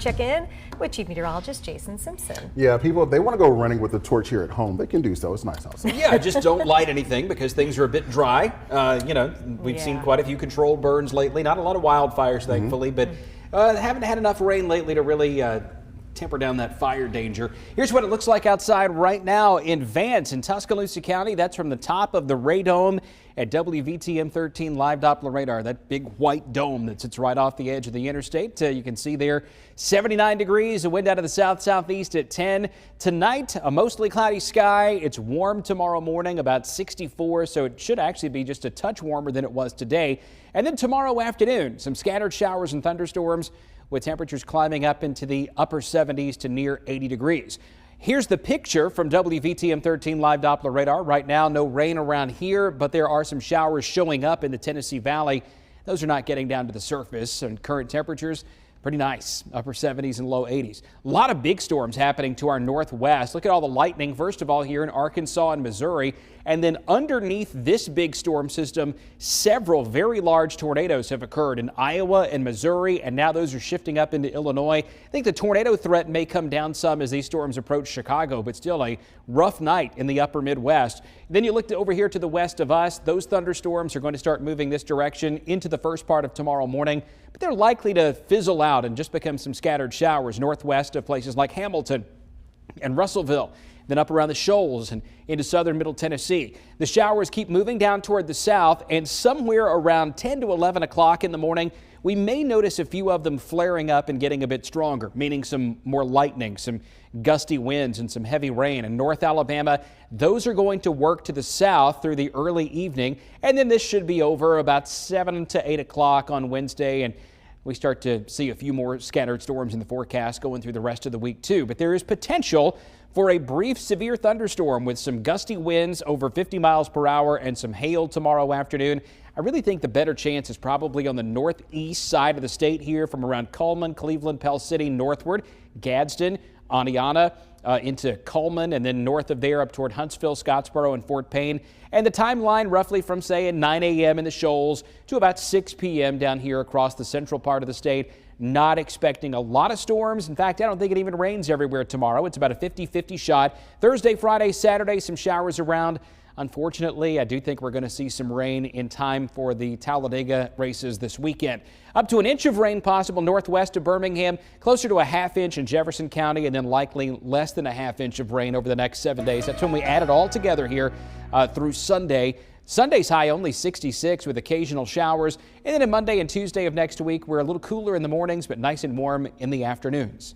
check in with Chief Meteorologist Jason Simpson. Yeah, people, if they want to go running with a torch here at home, they can do so. It's nice outside. Yeah, just don't light anything because things are a bit dry. We've seen quite a few controlled burns lately. Not a lot of wildfires, thankfully, but haven't had enough rain lately to really temper down that fire danger. Here's what it looks like outside right now in Vance in Tuscaloosa County. That's from the top of the radome at WVTM 13 live Doppler radar. That big white dome that sits right off the edge of the interstate. You can see there 79 degrees, a wind out of the south-southeast at 10. Tonight, a mostly cloudy sky. It's warm tomorrow morning, about 64, so it should actually be just a touch warmer than it was today. And then tomorrow afternoon, some scattered showers and thunderstorms, with temperatures climbing up into the upper 70s to near 80 degrees. Here's the picture from WVTM 13 live Doppler radar. Right now, no rain around here, but there are some showers showing up in the Tennessee Valley. Those are not getting down to the surface, and current temperatures pretty nice, upper 70s and low 80s. A lot of big storms happening to our northwest. Look at all the lightning, first of all, here in Arkansas and Missouri. And then underneath this big storm system, several very large tornadoes have occurred in Iowa and Missouri, and now those are shifting up into Illinois. I think the tornado threat may come down some as these storms approach Chicago, but still a rough night in the upper Midwest. Then you look over here to the west of us. Those thunderstorms are going to start moving this direction into the first part of tomorrow morning, but they're likely to fizzle out and just become some scattered showers northwest of places like Hamilton and Russellville, then up around the Shoals and into southern Middle Tennessee. The showers keep moving down toward the south, and somewhere around 10 to 11 o'clock in the morning, we may notice a few of them flaring up and getting a bit stronger, meaning some more lightning, some gusty winds, and some heavy rain. In North Alabama, those are going to work to the south through the early evening, and then this should be over about 7 to 8 o'clock on Wednesday, and we start to see a few more scattered storms in the forecast going through the rest of the week, too. But there is potential for a brief severe thunderstorm with some gusty winds over 50 miles per hour and some hail tomorrow afternoon. I really think the better chance is probably on the northeast side of the state here from around Cullman, Cleveland, Pell City northward, Gadsden, Aniana, into Cullman, and then north of there up toward Huntsville, Scottsboro, and Fort Payne. And the timeline roughly from, say, 9 a.m. in the Shoals to about 6 p.m. down here across the central part of the state. Not expecting a lot of storms. In fact, I don't think it even rains everywhere tomorrow. It's about a 50-50 shot. Thursday, Friday, Saturday, some showers around. Unfortunately, I do think we're going to see some rain in time for the Talladega races this weekend. Up to an inch of rain possible northwest of Birmingham, closer to a ½ inch in Jefferson County, and then likely less than a ½ inch of rain over the next 7 days. That's when we add it all together here through Sunday. Sunday's high only 66 with occasional showers. And then on Monday and Tuesday of next week, we're a little cooler in the mornings, but nice and warm in the afternoons.